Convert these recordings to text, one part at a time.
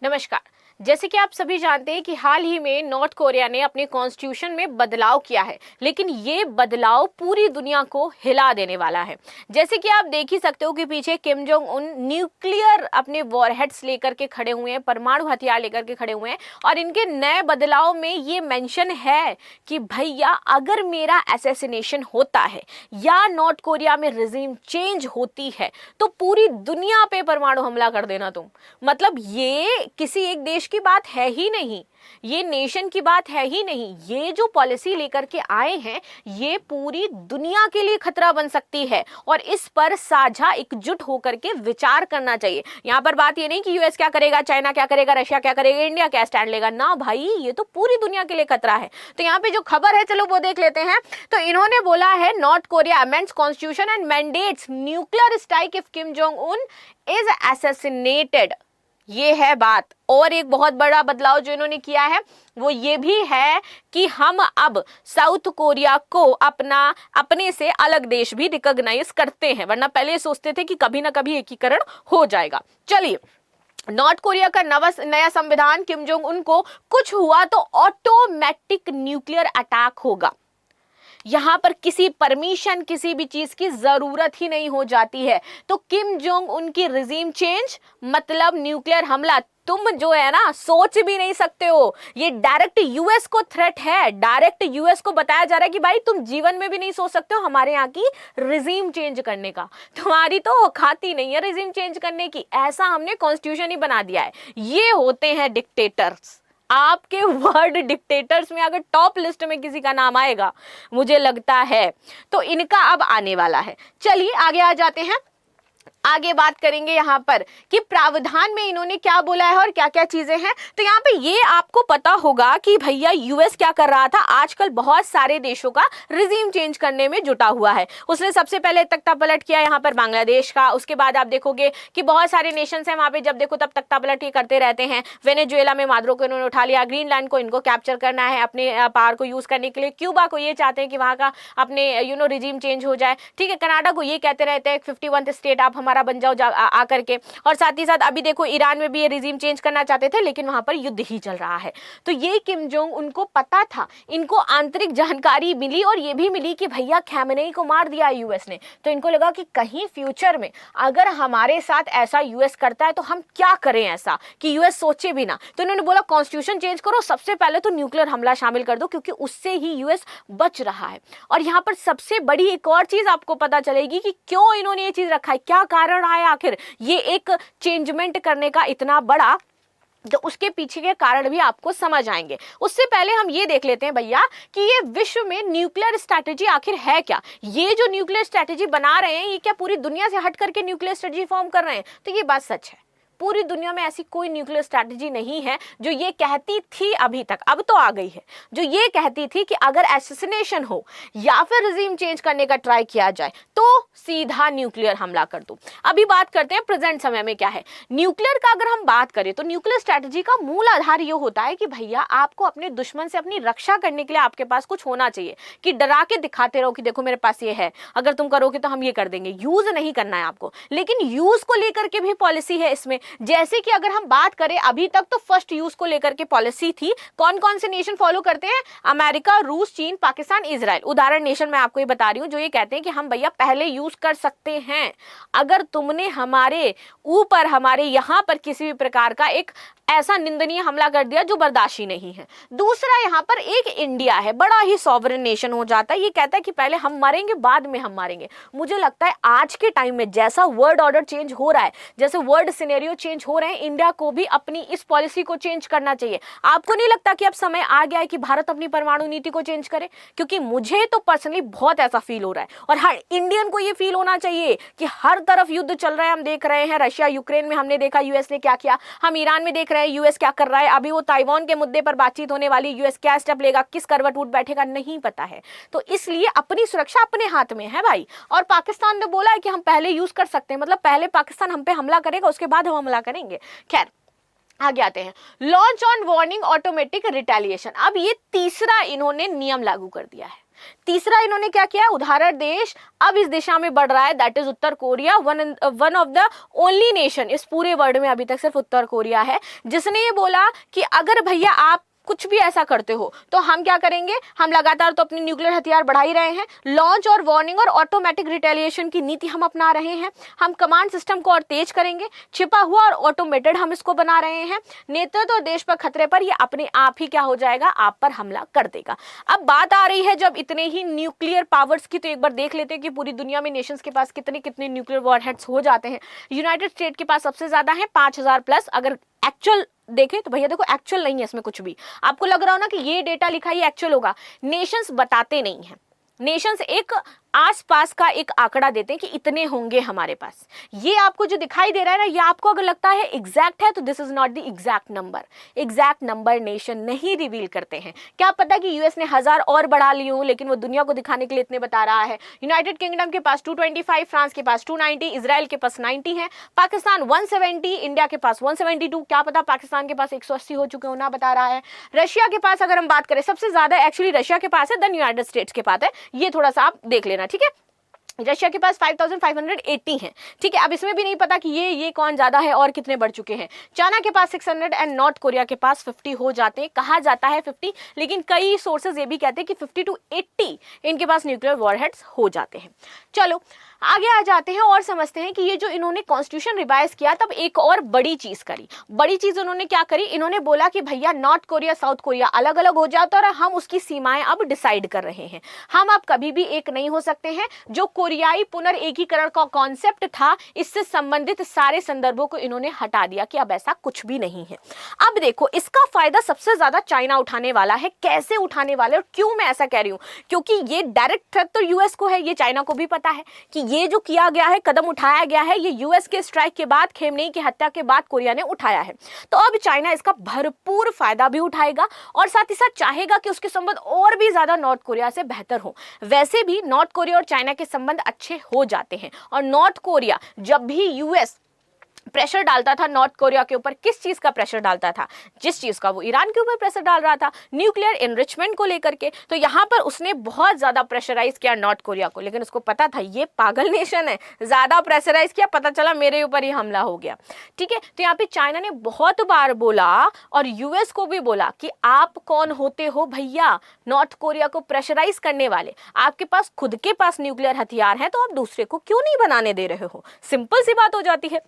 नमस्कार। जैसे कि आप सभी जानते हैं कि हाल ही में नॉर्थ कोरिया ने अपने कॉन्स्टिट्यूशन में बदलाव किया है, लेकिन ये बदलाव पूरी दुनिया को हिला देने वाला है। जैसे कि आप देख ही सकते हो कि पीछे किम जोंग उन न्यूक्लियर अपने वॉरहेड्स लेकर के खड़े हुए हैं, परमाणु हथियार लेकर के खड़े हुए हैं, और इनके नए बदलाव में ये मेंशन है कि भैया अगर मेरा असैसिनेशन होता है या नॉर्थ कोरिया में रिजीम चेंज होती है तो पूरी दुनिया पे परमाणु हमला कर देना तुम। मतलब ये किसी एक देश की बात है ही नहीं, ये नेशन की बात है ही नहीं। ये जो पॉलिसी लेकर के आए हैं ये पूरी दुनिया के लिए खतरा बन सकती है और इस पर साझा एकजुट होकर के विचार करना चाहिए। यहां पर बात ये नहीं कि यूएस क्या करेगा, चाइना क्या करेगा, रशिया क्या करेगा, इंडिया क्या स्टैंड लेगा, ना भाई, ये तो पूरी दुनिया के लिए खतरा है। तो यहाँ पे जो खबर है चलो वो देख लेते हैं। तो इन्होंने बोला है north Korea amends constitution and mandates nuclear strike if Kim Jong Un is assassinated. ये है बात। और एक बहुत बड़ा बदलाव जो इन्होंने किया है वो ये भी है कि हम अब साउथ कोरिया को अपने से अलग देश भी रिकॉग्नाइज करते हैं, वरना पहले सोचते थे कि कभी ना कभी एकीकरण हो जाएगा। चलिए, नॉर्थ कोरिया का नया संविधान, किम जोंग उन को कुछ हुआ तो ऑटोमेटिक न्यूक्लियर अटैक होगा। यहां पर किसी परमिशन, किसी भी चीज की जरूरत ही नहीं हो जाती है। तो किम जोंग उनकी रिजीम चेंज मतलब न्यूक्लियर हमला तुम जो है ना सोच भी नहीं सकते हो। ये डायरेक्ट यूएस को थ्रेट है, डायरेक्ट यूएस को बताया जा रहा है कि भाई तुम जीवन में भी नहीं सोच सकते हो हमारे यहाँ की रिजीम चेंज करने का, तुम्हारी तो औकात ही नहीं है रिजीम चेंज करने की। ऐसा हमने कॉन्स्टिट्यूशन ही बना दिया है। ये होते हैं डिक्टेटर्स। आपके वर्ड डिक्टेटर्स में अगर टॉप लिस्ट में किसी का नाम आएगा मुझे लगता है तो इनका अब आने वाला है। चलिए आगे आ जाते हैं। आगे बात करेंगे यहाँ पर कि प्रावधान में इन्होंने क्या बोला है और क्या क्या चीजें हैं। तो यहाँ पे ये आपको पता होगा कि भैया यूएस क्या कर रहा था, आजकल बहुत सारे देशों का रिजीम चेंज करने में जुटा हुआ है। उसने सबसे पहले तख्ता पलट किया यहाँ पर बांग्लादेश का। उसके बाद आप देखोगे कि बहुत सारे नेशंस हैं वहां पे, जब देखो तब तख्ता पलट ही करते रहते हैं। वेनेजुएला में मादुरो को इन्होंने उठा लिया, ग्रीनलैंड को इनको कैप्चर करना है अपने पावर को यूज करने के लिए, क्यूबा को ये चाहते हैं कि वहां का अपने रिजीम चेंज हो जाए, ठीक है। कनाडा को ये कहते रहते हैं 51th स्टेट आप हमारा बन जाओ आकर के। और साथ ही साथ अभी देखो ईरान में भी ये रिजीम चेंज करना चाहते थे, लेकिन वहां पर युद्ध ही चल रहा है। तो ये किम जोंग उनको पता था, इनको आंतरिक जानकारी मिली और ये भी मिली कि भैया खैमनेई को मार दिया यूएस ने। तो इनको लगा कि कहीं फ्यूचर में अगर हमारे साथ ऐसा यूएस करता है तो हम क्या करें ऐसा कि यूएस सोचे भी ना। तो इन्होंने बोला कॉन्स्टिट्यूशन चेंज करो, सबसे पहले तो न्यूक्लियर हमला शामिल कर दो, क्योंकि उससे ही यूएस बच रहा है। और यहाँ पर सबसे बड़ी एक और चीज आपको पता चलेगी कि क्यों इन्होंने ये चीज रखा है, क्या कारण आया आखिर ये एक चेंजमेंट करने का इतना बड़ा। तो उसके पीछे के कारण भी आपको समझ आएंगे। उससे पहले हम ये देख लेते हैं भैया कि ये विश्व में न्यूक्लियर स्ट्रैटेजी आखिर है क्या। ये जो न्यूक्लियर स्ट्रैटेजी बना रहे हैं ये क्या पूरी दुनिया से हट करके न्यूक्लियर स्ट्रैटेजी फॉर्म कर रहे हैं? तो ये बात सच है, पूरी दुनिया में ऐसी कोई न्यूक्लियर स्ट्रैटेजी नहीं है जो ये कहती थी अभी तक, अब तो आ गई है, जो ये कहती थी कि अगर असैसिनेशन हो या फिर रिजीम चेंज करने का ट्राई किया जाए तो सीधा न्यूक्लियर हमला कर दो। अभी बात करते हैं प्रेजेंट समय में क्या है। न्यूक्लियर का अगर हम बात करें तो न्यूक्लियर स्ट्रैटेजी का मूल आधार ये होता है कि भैया आपको अपने दुश्मन से अपनी रक्षा करने के लिए आपके पास कुछ होना चाहिए, कि डरा के दिखाते रहो कि देखो मेरे पास ये है, अगर तुम करोगे तो हम ये कर देंगे। यूज नहीं करना है आपको, लेकिन यूज को लेकर के भी पॉलिसी है इसमें। जैसे कि अगर हम बात करें अभी तक तो फर्स्ट यूज को लेकर के पॉलिसी थी। कौन कौन से नेशन फॉलो करते हैं? अमेरिका, रूस, चीन, पाकिस्तान, इजराइल। उदाहरण नेशन मैं आपको ये बता रही हूं जो ये कहते हैं कि हम भैया पहले यूज कर सकते हैं, अगर तुमने हमारे ऊपर, हमारे यहां पर किसी भी प्रकार का एक ऐसा निंदनीय हमला कर दिया जो बर्दाश्त ही नहीं है। दूसरा यहाँ पर एक इंडिया है, बड़ा ही सॉवरेन नेशन हो जाता है, ये कहता है कि पहले हम मरेंगे बाद में हम मारेंगे। मुझे लगता है आज के टाइम में जैसा वर्ल्ड ऑर्डर चेंज हो रहा है, जैसे वर्ल्ड सिनेरियो चेंज हो रहे हैं, इंडिया को भी अपनी इस पॉलिसी को चेंज करना चाहिए। आपको नहीं लगता कि अब समय आ गया है कि भारत अपनी परमाणु नीति को चेंज करे? क्योंकि मुझे तो पर्सनली बहुत ऐसा फील हो रहा है और हर इंडियन को ये फील होना चाहिए कि हर तरफ युद्ध चल रहा है। हम देख रहे हैं रशिया यूक्रेन में, हमने देखा यूएस ने क्या किया, हम ईरान में देख रहे हैं यूएस क्या कर रहा है। अभी वो ताइवान के मुद्दे पर बातचीत होने वाली, यूएस क्या स्टेप लेगा, किस करवट उठ बैठेगा, नहीं पता है। तो इसलिए अपनी सुरक्षा अपने हाथ में है भाई। और पाकिस्तान ने बोला है कि हम पहले यूज कर सकते हैं, मतलब पहले पाकिस्तान हम पे हमला करेगा उसके बाद हम हमला करेंगे। खैर आगे आते हैं। Launch on warning automatic retaliation. अब ये तीसरा इन्होंने नियम लागू कर दिया है। तीसरा इन्होंने क्या किया, उदाहरण देश अब इस दिशा में बढ़ रहा है, that is Uttar Korea, one of the only nation इस पूरे वर्ल्ड में अभी तक सिर्फ उत्तर कोरिया है जिसने ये बोला कि अगर भैया आप कुछ भी ऐसा करते हो तो हम क्या करेंगे, हम लगातार तो अपने न्यूक्लियर हथियार बढ़ा ही रहे हैं, लॉन्च और वार्निंग और ऑटोमेटिक रिटेलिएशन की नीति हम अपना रहे हैं, हम कमांड सिस्टम को और तेज करेंगे, छिपा हुआ और ऑटोमेटेड हम इसको बना रहे हैं, नेतृत्व और देश पर खतरे पर ये अपने आप ही क्या हो जाएगा, आप पर हमला कर देगा। अब बात आ रही है जब इतने ही न्यूक्लियर पावर्स की, तो एक बार देख लेते हैं कि पूरी दुनिया में नेशंस के पास कितने कितने न्यूक्लियर वॉरहेड्स हो जाते हैं। यूनाइटेड स्टेट के पास सबसे ज्यादा है 5000 प्लस। अगर एक्चुअल देखें तो भैया देखो एक्चुअल नहीं है इसमें कुछ भी, आपको लग रहा हो ना कि ये डेटा लिखा ही एक्चुअल होगा, नेशंस बताते नहीं हैं। नेशंस एक आसपास का एक आंकड़ा देते हैं कि इतने होंगे हमारे पास। ये आपको जो दिखाई दे रहा है ना, ये आपको अगर लगता है एग्जैक्ट है तो this is not the exact number. Exact number nation नहीं रिवील करते हैं। क्या पता कि यूएस ने 1000 और बढ़ा ली हो, लेकिन वो दुनिया को दिखाने के लिए इतने बता रहा है। यूनाइटेड किंगडम के पास 225, फ्रांस के पास 290, इजराइल के पास 90 है, पाकिस्तान 170, इंडिया के पास 172, क्या पता पाकिस्तान के पास 180 हो चुके हो ना, बता रहा है। रशिया के पास अगर हम बात करें सबसे ज्यादा एक्चुअली रशिया के पास है, देन यूनाइटेड स्टेट्स के पास है, ये थोड़ा सा आप देख लेना, ठीक है। रशिया के पास 5580 है, ठीक है। अब इसमें भी नहीं पता कि ये कौन ज्यादा है और कितने बढ़ चुके हैं। चाइना के पास 600 एंड नॉर्थ कोरिया के पास 50 हो जाते हैं, कहा जाता है 50, लेकिन कई सोर्सेज ये भी कहते हैं कि 50 to 80 इनके पास न्यूक्लियर वॉरहेड्स हो जाते हैं। चलो आगे आ जाते हैं और समझते हैं कि ये जो इन्होंने कॉन्स्टिट्यूशन रिवाइज किया तब एक और बड़ी चीज करी। बड़ी चीज उन्होंने क्या करी, इन्होंने बोला कि भैया नॉर्थ कोरिया साउथ कोरिया अलग अलग हो जाता है और हम उसकी सीमाएं अब डिसाइड कर रहे हैं। हम अब कभी भी एक नहीं हो सकते हैं। जो कोरियाई पुनर्एकीकरण का कॉन्सेप्ट था, इससे संबंधित सारे संदर्भों को इन्होंने हटा दिया कि अब ऐसा कुछ भी नहीं है। अब देखो इसका फायदा सबसे ज्यादा चाइना उठाने वाला है। कैसे उठाने वाले और क्यों मैं ऐसा कह रही हूं, क्योंकि ये डायरेक्ट थ्रेट तो यूएस को है, ये चाइना को भी पता है कि ये जो किया गया है, कदम उठाया गया है, ये यूएस के स्ट्राइक के बाद, खेमनेई की हत्या के बाद कोरिया ने उठाया है। तो अब चाइना इसका भरपूर फायदा भी उठाएगा और साथ ही साथ चाहेगा कि उसके संबंध और भी ज्यादा नॉर्थ कोरिया से बेहतर हो। वैसे भी नॉर्थ कोरिया और चाइना के संबंध अच्छे हो जाते हैं और नॉर्थ कोरिया जब भी यूएस प्रेशर डालता था नॉर्थ कोरिया के ऊपर, किस चीज का प्रेशर डालता था, जिस चीज का वो ईरान के ऊपर प्रेशर डाल रहा था, न्यूक्लियर एनरिचमेंट को लेकर के, तो यहां पर उसने बहुत ज्यादा प्रेशराइज किया नॉर्थ कोरिया को। लेकिन उसको पता था ये पागल नेशन है, ज्यादा प्रेशराइज किया, पता चला मेरे ऊपर ही हमला हो गया, ठीक है। तो यहाँ पे चाइना ने बहुत बार बोला और यूएस को भी बोला कि आप कौन होते हो भैया नॉर्थ कोरिया को प्रेशराइज करने वाले, आपके पास खुद के पास न्यूक्लियर हथियार है तो आप दूसरे को क्यों नहीं बनाने दे रहे हो। सिंपल सी बात हो जाती है।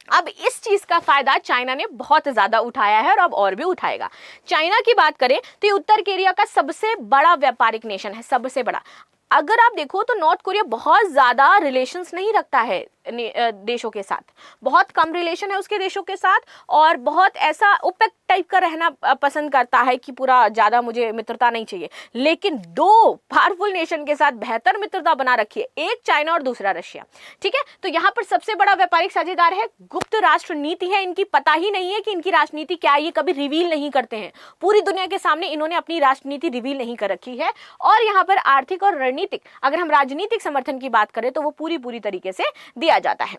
अब इस चीज का फायदा चाइना ने बहुत ज्यादा उठाया है और अब और भी उठाएगा। चाइना की बात करें तो ये उत्तर कोरिया का सबसे बड़ा व्यापारिक नेशन है, सबसे बड़ा। अगर आप देखो तो नॉर्थ कोरिया बहुत ज्यादा रिलेशंस नहीं रखता है देशों के साथ, बहुत कम रिलेशन है उसके देशों के साथ और बहुत ऐसा ओपेक टाइप का रहना पसंद करता है कि पूरा ज्यादा मुझे मित्रता नहीं चाहिए। लेकिन दो पावरफुल नेशन के साथ बेहतर मित्रता बना रखी है, एक चाइना और दूसरा रशिया, ठीक है। तो यहाँ पर सबसे बड़ा व्यापारिक साझेदार है, गुप्त राष्ट्र नीति है इनकी, पता ही नहीं है कि इनकी राष्ट्रनीति क्या है, ये कभी रिवील नहीं करते हैं। पूरी दुनिया के सामने इन्होंने अपनी राष्ट्रनीति रिवील नहीं कर रखी है। और यहाँ पर आर्थिक और रणनीतिक, अगर हम राजनीतिक समर्थन की बात करें तो वो पूरी तरीके से दिया जाता है।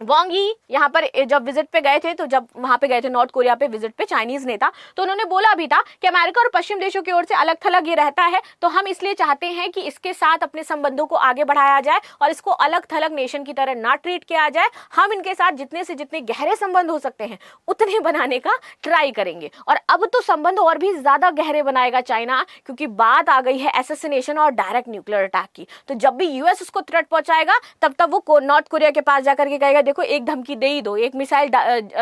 वांग ही यहाँ पर जब विजिट पे गए थे, तो जब वहां पे गए थे नॉर्थ कोरिया पे विजिट पे चाइनीज नेता, तो उन्होंने बोला भी था कि अमेरिका और पश्चिम देशों की ओर से अलग थलग ये रहता है, तो हम इसलिए चाहते हैं कि इसके साथ अपने संबंधों को आगे बढ़ाया जाए और इसको अलग थलग नेशन की तरह ना ट्रीट किया जाए। हम इनके साथ जितने से जितने गहरे संबंध हो सकते हैं उतने बनाने का ट्राई करेंगे। और अब तो संबंध और भी ज्यादा गहरे बनाएगा चाइना, क्योंकि बात आ गई है एसेसिनेशन और डायरेक्ट न्यूक्लियर अटैक की। तो जब भी यूएस उसको थ्रेट पहुंचाएगा तब वो नॉर्थ कोरिया के पास जाकर के कहेगा देखो एक धमकी दे ही दो, एक मिसाइल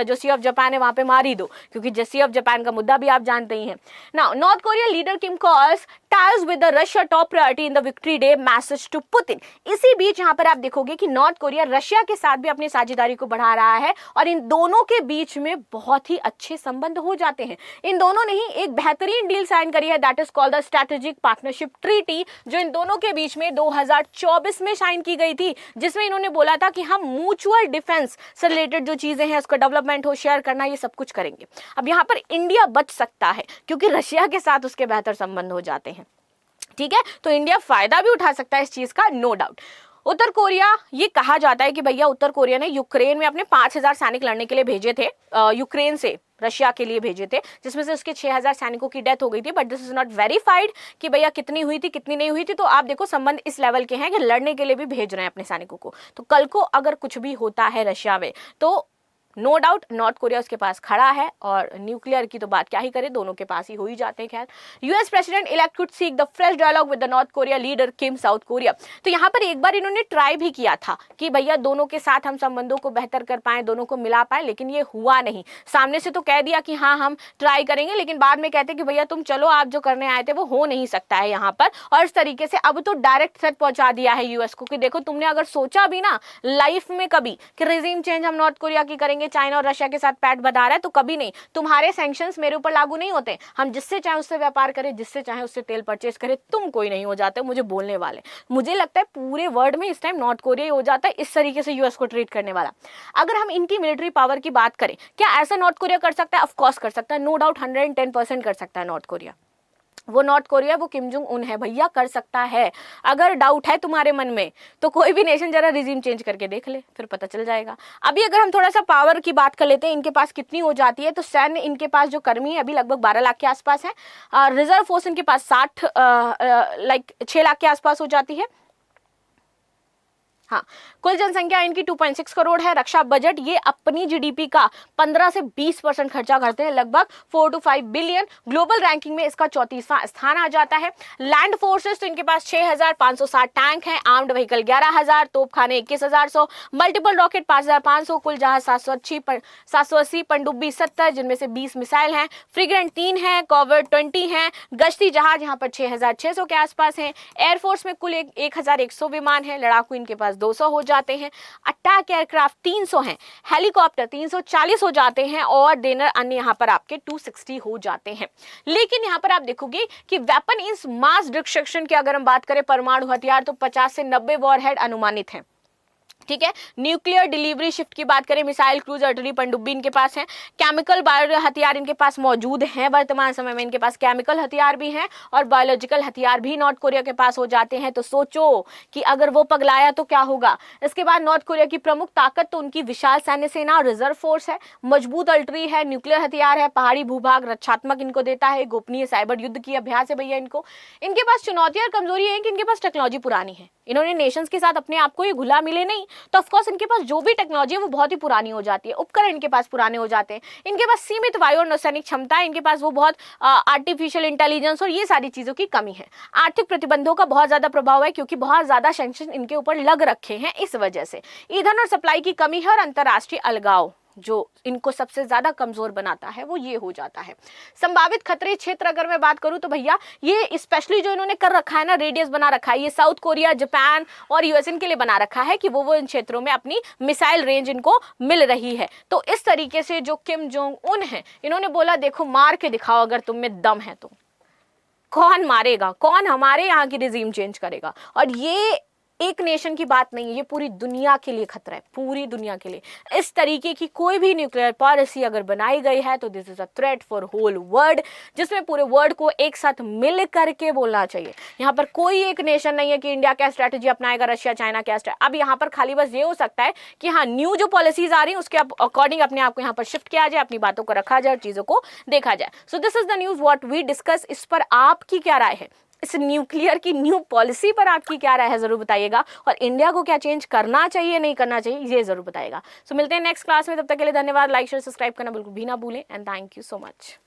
जो सी ऑफ जापान है वहां पे मार ही दो, क्योंकि सी ऑफ जापान का मुद्दा भी आप जानते ही हैं। Now north Korea leader Kim calls ties with the Russia top priority in the Victory Day message to Putin। इसी बीच यहाँ पर आप देखोगे कि नॉर्थ कोरिया रशिया के साथ भी अपनी साझेदारी को बढ़ा रहा है और इन दोनों के बीच में बहुत ही अच्छे संबंध हो जाते हैं। इन दोनों ने ही एक बेहतरीन डील साइन करी है, that is called the strategic partnership treaty, जो इन दोनों के बीच में 2024 में साइन की गई थी, जिसमें इन्होंने बोला था कि हम म्यूचुअल डिफेंस से रिलेटेड जो चीजें हैं उसका डेवलपमेंट हो, शेयर करना, ये सब कुछ करेंगे। अब यहाँ पर इंडिया बच सकता है क्योंकि रशिया के साथ उसके बेहतर संबंध हो जाते हैं, ठीक है। तो इंडिया फायदा भी उठा सकता है इस चीज का, नो डाउट। उत्तर कोरिया, ये कहा जाता है कि भैया उत्तर कोरिया ने यूक्रेन में अपने 5000 सैनिक लड़ने के लिए भेजे थे यूक्रेन से रशिया के लिए भेजे थे, जिसमें से उसके 6000 सैनिकों की डेथ हो गई थी, but this is not verified कि भैया कितनी हुई थी कितनी नहीं हुई थी। तो आप देखो संबंध इस लेवल के हैं कि लड़ने के लिए भी भेज रहे हैं अपने सैनिकों को। तो कल को अगर कुछ भी होता है रशिया में तो नो डाउट नॉर्थ कोरिया उसके पास खड़ा है, और न्यूक्लियर की तो बात क्या ही करें, दोनों के पास ही हो ही जाते हैं। खैर, US president elect could seek the fresh dialogue with the North Korea leader Kim South Korea. तो यहाँ पर एक बार इन्होंने ट्राई भी किया था कि भैया दोनों के साथ हम संबंधों को बेहतर कर पाए, दोनों को मिला पाए, लेकिन ये हुआ नहीं। सामने से तो कह दिया कि हाँ हम ट्राई करेंगे, लेकिन बाद में कहते कि भैया तुम चलो, आप जो करने आए थे वो हो नहीं सकता है यहाँ पर। और इस तरीके से अब तो डायरेक्ट थ्रेट पहुंचा दिया है यूएस को कि देखो तुमने अगर सोचा भी ना लाइफ में कभी कि रिजीम चेंज हम नॉर्थ कोरिया की करेंगे, चाइना और रशिया के पैट बता रहा है, तो कभी नहीं, तुम्हारे सैंक्शंस मेरे ऊपर लागू नहीं होते। हम जिससे चाहे उससे व्यापार करें, जिससे चाहे उससे तेल परचेस करें, तुम कोई नहीं हो जाते मुझे बोलने वाले। मुझे लगता है पूरे वर्ल्ड में इस टाइम नॉर्थ कोरिया ही हो जाता है इस तरीके से यूएस को ट्रीट करने वाला। अगर हम इनकी मिलिट्री पावर की बात करें, क्या ऐसा नॉर्थ कोरिया कर सकता है? ऑफ कोर्स कर सकता है, नो डाउट 110% कर सकता है नॉर्थ कोरिया। वो नॉर्थ कोरिया, वो किम जोंग उन है भैया, कर सकता है। अगर डाउट है तुम्हारे मन में तो कोई भी नेशन जरा रिजीम चेंज करके देख ले, फिर पता चल जाएगा। अभी अगर हम थोड़ा सा पावर की बात कर लेते हैं, इनके पास कितनी हो जाती है, तो सैन्य इनके पास जो कर्मी है अभी लगभग 12 लाख के आसपास है। रिजर्व फोर्स इनके पास 6 लाख के आसपास हो जाती है। हाँ, कुल जनसंख्या इनकी 2.6 करोड़ है। रक्षा बजट ये अपनी जीडीपी का 15 से 20% खर्चा करते हैं, लगभग 4 to 5 बिलियन। ग्लोबल रैंकिंग में इसका 34वां स्थान आ जाता है। लैंड फोर्सेस तो इनके पास 6560 टैंक हैं, आर्म्ड व्हीकल 11000, तोपखाने 21100, मल्टीपल रॉकेट 5500, कुल जहाज 780, पनडुब्बी 70 जिनमें से 20 मिसाइल हैं, फ्रिगेंट 3 है, कॉर्वेट 20 है, गश्ती जहाज यहाँ पर 6600 के आसपास हैं। एयरफोर्स में कुल 1100 विमान है, लड़ाकू इनके पास 200 हो जाते हैं, अटैक एयरक्राफ्ट 300 हैं, हेलीकॉप्टर 340 हो जाते हैं, और देनर अन्य यहाँ पर आपके 260 हो जाते हैं। लेकिन यहाँ पर आप देखोगे कि वेपन इज मास डिस्ट्रक्शन की अगर हम बात करें, परमाणु हथियार तो 50 से 90 वॉरहेड अनुमानित हैं। ठीक है, न्यूक्लियर डिलीवरी शिफ्ट की बात करें, मिसाइल, क्रूज, आर्टिलरी, पनडुब्बी इनके पास है। केमिकल बायो हथियार इनके पास मौजूद हैं, वर्तमान समय में इनके पास केमिकल हथियार भी हैं और बायोलॉजिकल हथियार भी नॉर्थ कोरिया के पास हो जाते हैं। तो सोचो कि अगर वो पगलाया तो क्या होगा। इसके बाद नॉर्थ कोरिया की प्रमुख ताकत तो उनकी विशाल सैन्य सेना और रिजर्व फोर्स है, मजबूत आर्टिलरी है, न्यूक्लियर हथियार है, पहाड़ी भूभाग रक्षात्मक इनको देता है, गोपनीय साइबर युद्ध की अभ्यास है भैया इनको। इनके पास चुनौती और कमजोरी है कि इनके पास टेक्नोलॉजी पुरानी है, इन्होंने नेशंस के साथ अपने आप को ये घुला मिले नहीं, तो ऑफ कोर्स इनके पास जो भी टेक्नोलॉजी है वो बहुत ही पुरानी हो जाती है, उपकरण इनके पास पुराने हो जाते हैं, इनके पास सीमित वायु और नौसैनिक क्षमता है, इनके पास वो बहुत आर्टिफिशियल इंटेलिजेंस और ये सारी चीजों की कमी है। आर्थिक प्रतिबंधों का बहुत ज्यादा प्रभाव है क्योंकि बहुत ज्यादा सैंक्शन इनके ऊपर लग रखे हैं, इस वजह से ईंधन और सप्लाई की कमी है, और अंतरराष्ट्रीय अलगाव जो इनको सबसे ज्यादा कमजोर बनाता है वो ये हो जाता है। संभावित खतरे क्षेत्र अगर मैं बात करूं तो भैया ये स्पेशली जो इन्होंने कर रखा है ना, रेडियस बना रखा है, ये साउथ कोरिया, जापान और यूएसए के लिए बना रखा है कि वो इन क्षेत्रों में अपनी मिसाइल रेंज इनको मिल रही है। तो इस तरीके से जो किम जोंग उन है, इन्होंने बोला देखो मार के दिखाओ अगर तुम में दम है तो। कौन मारेगा, कौन हमारे यहाँ की रिजीम चेंज करेगा। और ये एक नेशन की बात नहीं है, ये पूरी दुनिया के लिए खतरा है, पूरी दुनिया के लिए। इस तरीके की कोई भी न्यूक्लियर पॉलिसी अगर बनाई गई है तो this is a threat for whole world, जिसमें पूरे वर्ल्ड को एक साथ मिल करके बोलना चाहिए। यहाँ पर कोई एक नेशन नहीं है कि इंडिया क्या स्ट्रैटेजी अपनाएगा, रशिया चाइना क्या स्ट्रैटेजी। अब यहाँ पर खाली बस ये हो सकता है कि हाँ न्यू जो पॉलिसीज आ रही है उसके अकॉर्डिंग अपने आप को यहाँ पर शिफ्ट किया जाए, अपनी बातों को रखा जाए और चीजों को देखा जाए। So this is the news what we discuss. इस पर आपकी क्या राय है, इस न्यूक्लियर की न्यू पॉलिसी पर आपकी क्या राय है जरूर बताइएगा, और इंडिया को क्या चेंज करना चाहिए नहीं करना चाहिए ये जरूर बताइएगा। सो मिलते हैं नेक्स्ट क्लास में, तब तक के लिए धन्यवाद। लाइक शेयर सब्सक्राइब करना बिल्कुल भी ना भूलें, and thank you so much.